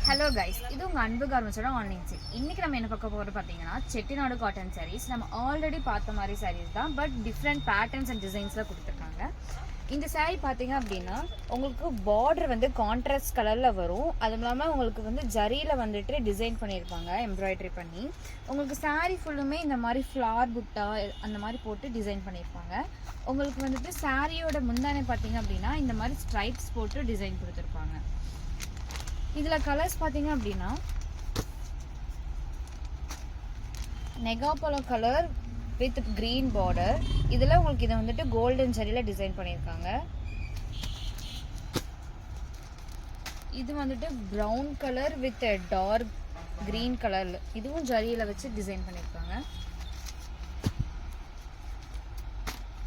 Hello guys, இது உங்கள் அன்பு கார்மெண்ட்ஸோட ஆன்லைன் சேல். இன்றைக்கி நம்ம என்ன பார்க்க போகிறது பார்த்தீங்கன்னா செட்டிநாடு காட்டன் சாரீஸ். நம்ம ஆல்ரெடி பார்த்த மாதிரி சாரீஸ் தான், பட் டிஃப்ரெண்ட் பேட்டர்ன்ஸ் அண்ட் டிசைன்ஸில் கொடுத்துருக்காங்க. இந்த சாரீ பார்த்தீங்க அப்படின்னா உங்களுக்கு பார்டர் வந்து கான்ட்ராஸ்ட் கலரில் வரும். அதுவும் இல்லாமல் உங்களுக்கு வந்து ஜரியில் வந்துட்டு டிசைன் பண்ணியிருப்பாங்க, எம்ப்ராய்டரி பண்ணி. உங்களுக்கு சாரீ ஃபுல்லுமே இந்த மாதிரி ஃப்ளார் புட்டா அந்த மாதிரி போட்டு டிசைன் பண்ணியிருப்பாங்க. உங்களுக்கு வந்துட்டு சாரியோட முந்தானே பார்த்தீங்க அப்படின்னா இந்த மாதிரி ஸ்ட்ரைப்ஸ் போட்டு டிசைன் கொடுத்துருப்பாங்க. இதில் கலர்ஸ் பார்த்தீங்க அப்படின்னா நெகாபோலோ கலர் வித் க்ரீன் பார்டர். இதில் உங்களுக்கு இதை வந்துட்டு கோல்டன் ஜரியில் டிசைன் பண்ணியிருக்காங்க. இது வந்துட்டு brown colour with dark green colour, இதுவும் ஜரியில் வச்சு டிசைன் பண்ணியிருக்காங்க.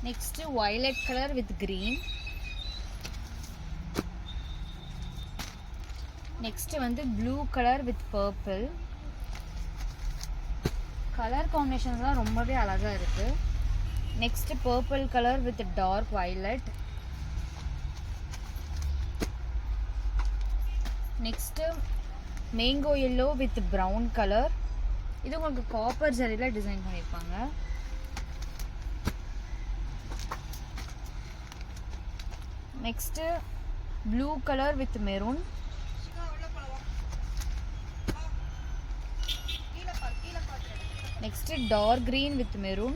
Next violet colour with green. Next வந்து blue colour with purple. Colour காம்பினேஷன்ஸ்லாம் ரொம்பவே அழகாக இருக்குது. Next purple colour with dark violet. Next mango yellow with brown colour. இது உங்களுக்கு காப்பர் ஜரியில் டிசைன் பண்ணியிருப்பாங்க. Next blue colour with maroon. Next dark green with maroon.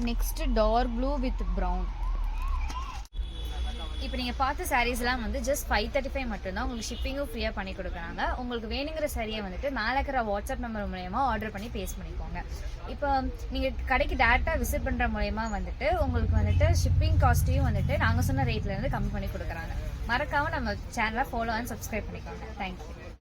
Next dark blue with brown. இப்போ நீங்கள் பார்த்த சாரீஸ்லாம் வந்து ஜஸ்ட் 535 மட்டும்தான். உங்களுக்கு ஷிப்பிங்கும் ஃப்ரீயாக பண்ணி கொடுக்குறாங்க. உங்களுக்கு வேணுங்கிற சாரியை வந்துட்டு மேலே இருக்கிற வாட்ஸ்அப் நம்பர் மூலயமா ஆர்டர் பண்ணி பேஸ் பண்ணிக்கோங்க. இப்போ நீங்கள் கடைக்கு டேரெக்டாக விசிட் பண்ணுற மூலயமா வந்துட்டு உங்களுக்கு வந்துட்டு ஷிப்பிங் காஸ்ட்டையும் வந்துட்டு நாங்கள் சொன்ன ரேட்லேருந்து கம்மி பண்ணி கொடுக்குறாங்க. மறக்காமல் நம்ம சேனலை ஃபாலோ அண்ட் சப்ஸ்கிரைப் பண்ணிக்கோங்க. தேங்க்யூ.